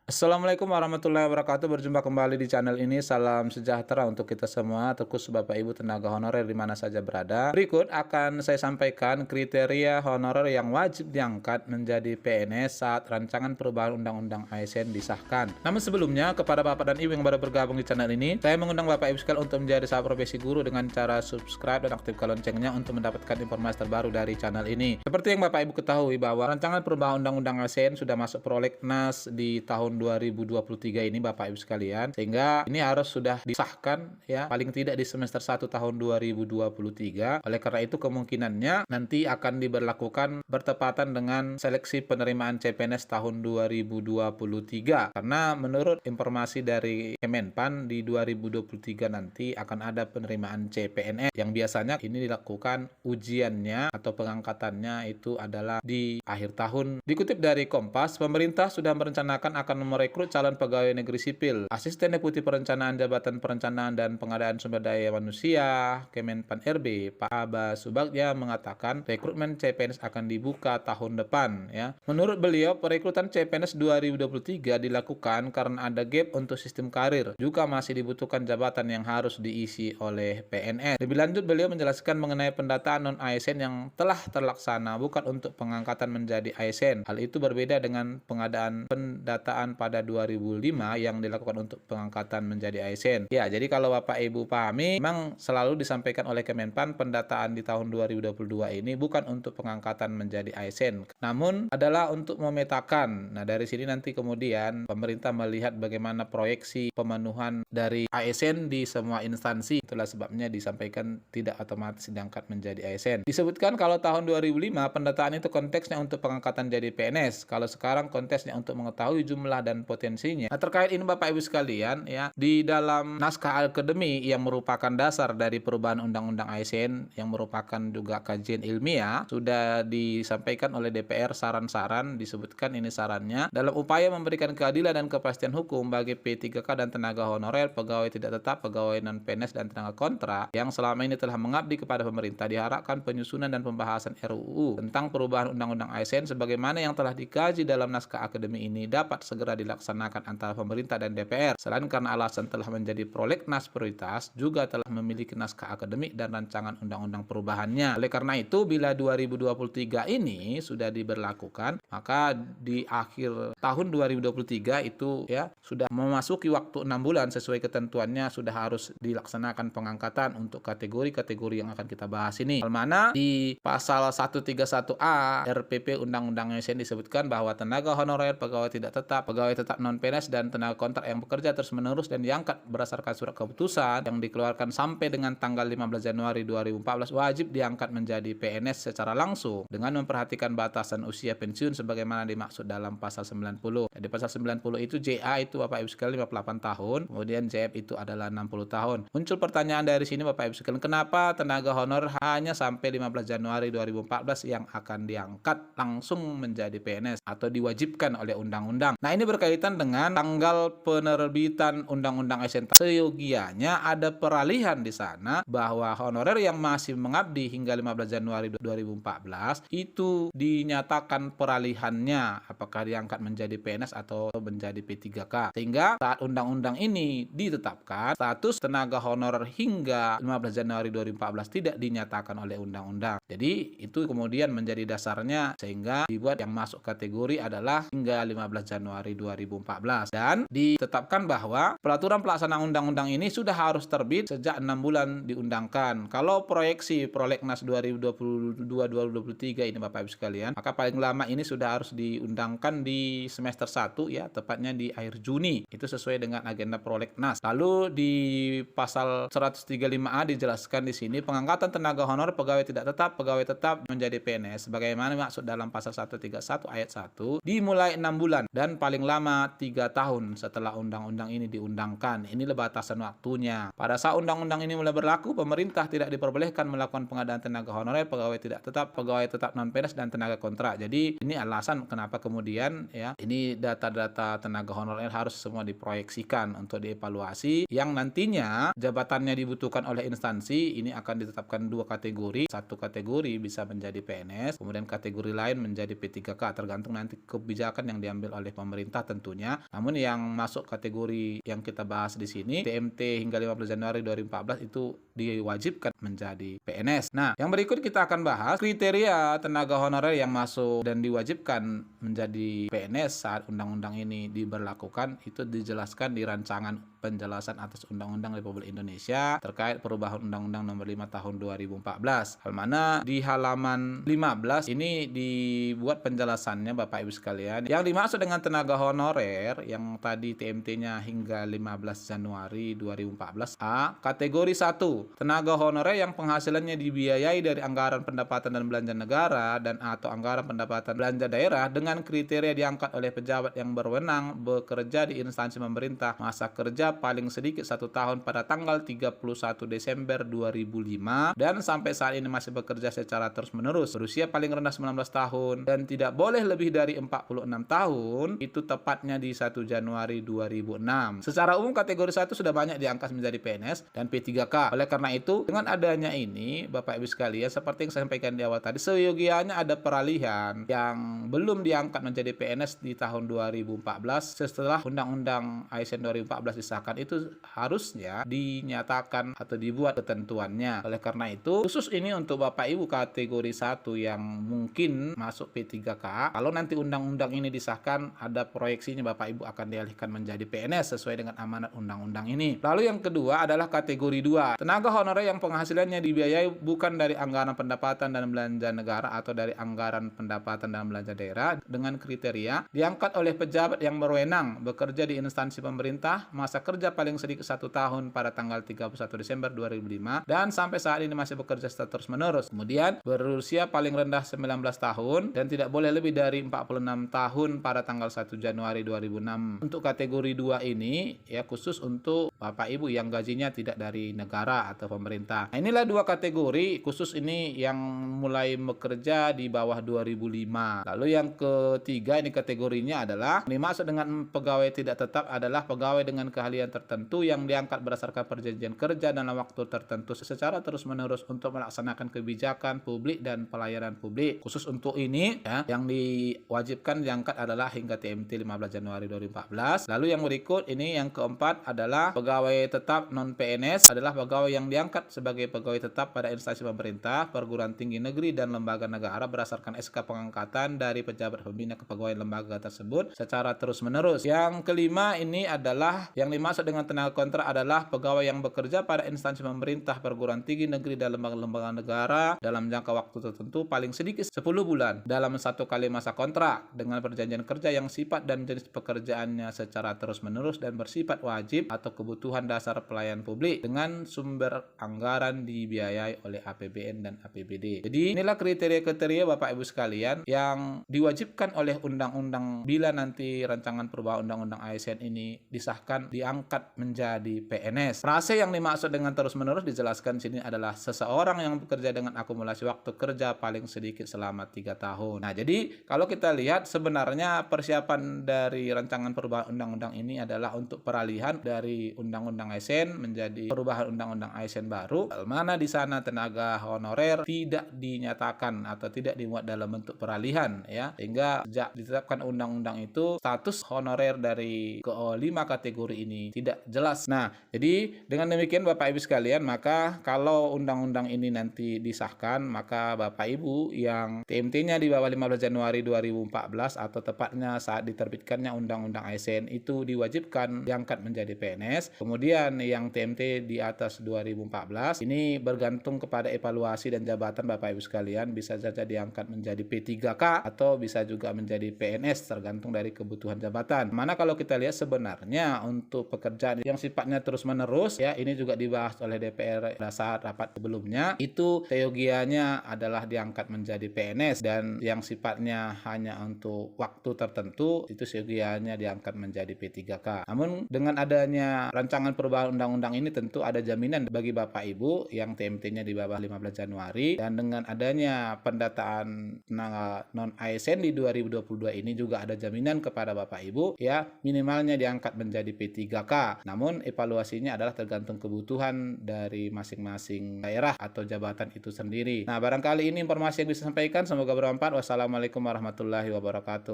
Assalamualaikum warahmatullahi wabarakatuh. Berjumpa kembali di channel ini. Salam sejahtera untuk kita semua, terkhusus Bapak Ibu tenaga honorer di mana saja berada. Berikut akan saya sampaikan kriteria honorer yang wajib diangkat menjadi PNS saat rancangan perubahan Undang-Undang ASN disahkan. Namun sebelumnya, kepada Bapak dan Ibu yang baru bergabung di channel ini, saya mengundang Bapak Ibu sekalian untuk menjadi sahabat profesi guru dengan cara subscribe dan aktifkan loncengnya untuk mendapatkan informasi terbaru dari channel ini. Seperti yang Bapak Ibu ketahui bahwa rancangan perubahan Undang-Undang ASN sudah masuk prolegnas di tahun 2023 ini Bapak Ibu sekalian, sehingga ini harus sudah disahkan ya paling tidak di semester 1 tahun 2023. Oleh karena itu kemungkinannya nanti akan diberlakukan bertepatan dengan seleksi penerimaan CPNS tahun 2023, karena menurut informasi dari Kemenpan di 2023 nanti akan ada penerimaan CPNS yang biasanya ini dilakukan ujiannya atau pengangkatannya itu adalah di akhir tahun. Dikutip dari Kompas, pemerintah sudah merencanakan akan merekrut calon pegawai negeri sipil. Asisten Deputi Perencanaan Jabatan Perencanaan dan Pengadaan Sumber Daya Manusia Kemenpan RB, Pak Abbas Subagja mengatakan rekrutmen CPNS akan dibuka tahun depan ya. Menurut beliau, perekrutan CPNS 2023 dilakukan karena ada gap untuk sistem karir. Juga masih dibutuhkan jabatan yang harus diisi oleh PNS. Lebih lanjut, beliau menjelaskan mengenai pendataan non-ASN yang telah terlaksana bukan untuk pengangkatan menjadi ASN. Hal itu berbeda dengan pengadaan pendataan pada 2005 yang dilakukan untuk pengangkatan menjadi ASN. Ya, jadi kalau Bapak Ibu pahami, memang selalu disampaikan oleh Kemenpan pendataan di tahun 2022 ini bukan untuk pengangkatan menjadi ASN, namun adalah untuk memetakan. Nah, dari sini nanti kemudian pemerintah melihat bagaimana proyeksi pemenuhan dari ASN di semua instansi. Itulah sebabnya disampaikan tidak otomatis diangkat menjadi ASN. Disebutkan kalau tahun 2005 pendataan itu konteksnya untuk pengangkatan jadi PNS. Kalau sekarang konteksnya untuk mengetahui jumlah dan potensinya. Nah, terkait ini Bapak Ibu sekalian ya, di dalam naskah akademi yang merupakan dasar dari perubahan Undang-Undang ASN yang merupakan juga kajian ilmiah sudah disampaikan oleh DPR saran-saran, disebutkan ini sarannya dalam upaya memberikan keadilan dan kepastian hukum bagi P3K dan tenaga honorer, pegawai tidak tetap, pegawai non-PNS dan tenaga kontrak yang selama ini telah mengabdi kepada pemerintah, diharapkan penyusunan dan pembahasan RUU tentang perubahan Undang-Undang ASN sebagaimana yang telah dikaji dalam naskah akademi ini dapat segera dilaksanakan antara pemerintah dan DPR. Selain karena alasan telah menjadi prolegnas prioritas, juga telah memiliki naskah akademik dan rancangan undang-undang perubahannya. Oleh karena itu, bila 2023 ini sudah diberlakukan, maka di akhir tahun 2023 itu ya sudah memasuki waktu 6 bulan sesuai ketentuannya sudah harus dilaksanakan pengangkatan untuk kategori-kategori yang akan kita bahas ini. Hal mana di pasal 131A RPP Undang-Undang ASN disebutkan bahwa tenaga honorer, pegawai tidak tetap, pegawai tetap non-PNS dan tenaga kontrak yang bekerja terus-menerus dan diangkat berdasarkan surat keputusan yang dikeluarkan sampai dengan tanggal 15 Januari 2014 wajib diangkat menjadi PNS secara langsung dengan memperhatikan batasan usia pensiun sebagaimana dimaksud dalam pasal 90. Di pasal 90 itu JA itu Bapak Ibu sekalian 58 tahun, kemudian JF itu adalah 60 tahun. Muncul pertanyaan dari sini Bapak Ibu sekalian, kenapa tenaga honor hanya sampai 15 Januari 2014 yang akan diangkat langsung menjadi PNS atau diwajibkan oleh undang-undang. Nah, ini berkaitan dengan tanggal penerbitan Undang-Undang ASN. Seyogianya ada peralihan di sana bahwa honorer yang masih mengabdi hingga 15 Januari 2014 itu dinyatakan peralihannya apakah diangkat menjadi PNS atau menjadi P3K. Sehingga saat undang-undang ini ditetapkan, status tenaga honorer hingga 15 Januari 2014 tidak dinyatakan oleh undang-undang. Jadi itu kemudian menjadi dasarnya sehingga dibuat yang masuk kategori adalah hingga 15 Januari 2014 dan ditetapkan bahwa peraturan pelaksanaan undang-undang ini sudah harus terbit sejak 6 bulan diundangkan. Kalau proyeksi prolegnas 2022-2023 ini Bapak Ibu sekalian, maka paling lama ini sudah harus diundangkan di semester 1 ya, tepatnya di akhir Juni. Itu sesuai dengan agenda prolegnas. Lalu di pasal 135A dijelaskan di sini pengangkatan tenaga honor pegawai tidak tetap menjadi PNS sebagaimana maksud dalam pasal 131 ayat 1 dimulai 6 bulan dan paling lama 3 tahun setelah undang-undang ini diundangkan. Inilah batasan waktunya. Pada saat undang-undang ini mulai berlaku, pemerintah tidak diperbolehkan melakukan pengadaan tenaga honorer, pegawai tetap non-PNS dan tenaga kontrak. Jadi ini alasan kenapa kemudian ya ini data-data tenaga honorer harus semua diproyeksikan untuk dievaluasi yang nantinya jabatannya dibutuhkan oleh instansi. Ini akan ditetapkan 2 kategori. Satu kategori bisa menjadi PNS, kemudian kategori lain menjadi P3K tergantung nanti kebijakan yang diambil oleh pemerintah pemerintah tentunya. Namun yang masuk kategori yang kita bahas di sini, TMT hingga 15 Januari 2014 itu diwajibkan menjadi PNS. Nah, yang berikut kita akan bahas kriteria tenaga honorer yang masuk dan diwajibkan menjadi PNS saat undang-undang ini diberlakukan. Itu dijelaskan di rancangan penjelasan atas Undang-Undang Republik Indonesia terkait perubahan Undang-Undang Nomor 5 Tahun 2014. Hal mana di halaman 15 ini dibuat penjelasannya Bapak Ibu sekalian. Yang dimaksud dengan tenaga honorer yang tadi TMT-nya hingga 15 Januari 2014. A. Kategori 1. Tenaga honorer yang penghasilannya dibiayai dari anggaran pendapatan dan belanja negara dan atau anggaran pendapatan belanja daerah dengan kriteria diangkat oleh pejabat yang berwenang bekerja di instansi pemerintah, masa kerja paling sedikit 1 tahun pada tanggal 31 Desember 2005 dan sampai saat ini masih bekerja secara terus-menerus, berusia paling rendah 19 tahun dan tidak boleh lebih dari 46 tahun, itu tepatnya di 1 Januari 2006. Secara umum kategori 1 sudah banyak diangkat menjadi PNS dan P3K. Oleh karena itu, dengan adanya ini, Bapak Ibu sekalian, seperti yang saya sampaikan di awal tadi, seyogianya ada peralihan yang belum diangkat menjadi PNS di tahun 2014 setelah Undang-Undang ASN 2014 disahkan, itu harusnya dinyatakan atau dibuat ketentuannya. Oleh karena itu, khusus ini untuk Bapak Ibu kategori 1 yang mungkin masuk P3K, kalau nanti undang-undang ini disahkan, ada proyeksinya Bapak Ibu akan dialihkan menjadi PNS sesuai dengan amanat undang-undang ini. Lalu yang kedua adalah kategori 2. Tenaga honorer yang penghasilannya dibiayai bukan dari anggaran pendapatan dan belanja negara atau dari anggaran pendapatan dan belanja daerah dengan kriteria diangkat oleh pejabat yang berwenang bekerja di instansi pemerintah, masa kerja paling sedikit 1 tahun pada tanggal 31 Desember 2005 dan sampai saat ini masih bekerja secara terus-menerus. Kemudian berusia paling rendah 19 tahun dan tidak boleh lebih dari 46 tahun pada tanggal 1 Januari 2006. Untuk kategori 2 ini ya khusus untuk Bapak Ibu yang gajinya tidak dari negara atau pemerintah. Nah, inilah 2 kategori khusus ini yang mulai bekerja di bawah 2005. Lalu yang ketiga ini kategorinya adalah dimaksud dengan pegawai tidak tetap adalah pegawai dengan keahlian tertentu yang diangkat berdasarkan perjanjian kerja dalam waktu tertentu secara terus-menerus untuk melaksanakan kebijakan publik dan pelayanan publik. Khusus untuk ini ya, yang diwajibkan diangkat adalah hingga TMT 15 Januari 2014. Lalu yang berikut ini yang keempat adalah pegawai tetap non PNS adalah pegawai yang diangkat sebagai pegawai tetap pada instansi pemerintah, perguruan tinggi negeri dan lembaga negara berdasarkan SK pengangkatan dari pejabat pembina kepegawaian lembaga tersebut secara terus-menerus. Yang kelima ini adalah yang dimaksud dengan tenaga kontrak adalah pegawai yang bekerja pada instansi pemerintah, perguruan tinggi negeri dan lembaga-lembaga negara dalam jangka waktu tertentu paling sedikit 10 bulan dalam 1 kali masa kontrak dengan perjanjian kerja yang sifat dan jenis pekerjaannya secara terus-menerus dan bersifat wajib atau kebutuhan dasar pelayanan publik dengan sumber anggaran dibiayai oleh APBN dan APBD. Jadi inilah kriteria-kriteria Bapak Ibu sekalian yang diwajibkan oleh undang-undang bila nanti rancangan perubahan undang-undang ASN ini disahkan diangkat menjadi PNS. Frase yang dimaksud dengan terus-menerus dijelaskan sini adalah seseorang yang bekerja dengan akumulasi waktu kerja paling sedikit selama 3 tahun. Nah, jadi kalau kita lihat sebenarnya persiapan dari rancangan perubahan undang-undang ini adalah untuk peralihan dari undang-undang ASN menjadi perubahan undang-undang ASN baru, mana di sana tenaga honorer tidak dinyatakan atau tidak dimuat dalam bentuk peralihan ya, sehingga sejak ditetapkan undang-undang itu status honorer dari kelima kategori ini tidak jelas. Nah, jadi dengan demikian Bapak Ibu sekalian, maka kalau undang-undang ini nanti disahkan, maka Bapak Ibu yang TMT-nya di bawah 15 Januari 2014 atau tepatnya saat diterbitkannya undang-undang ASN itu diwajibkan diangkat menjadi PNS. Kemudian yang TMT di atas 2014 ini bergantung kepada evaluasi dan jabatan Bapak Ibu sekalian, bisa saja diangkat menjadi P3K atau bisa juga menjadi PNS tergantung dari kebutuhan jabatan. Mana kalau kita lihat sebenarnya untuk pekerjaan yang sifatnya terus-menerus ya, ini juga dibahas oleh DPR pada saat rapat sebelumnya, itu teogianya adalah diangkat menjadi PNS dan yang sifatnya hanya untuk waktu tertentu itu teogianya diangkat menjadi P3K. Namun dengan adanya rancangan perubahan undang-undang ini tentu ada jaminan bagi Bapak Ibu yang TMT-nya di bawah 15 Januari dan dengan adanya pendataan tenaga non ASN di 2022 ini juga ada jaminan kepada Bapak Ibu ya, minimalnya diangkat menjadi P3K. Namun evaluasinya adalah tergantung kebutuhan dari masing-masing daerah atau jabatan itu sendiri. Nah, barangkali ini informasi yang bisa sampaikan, semoga bermanfaat. Wassalamualaikum warahmatullahi wabarakatuh.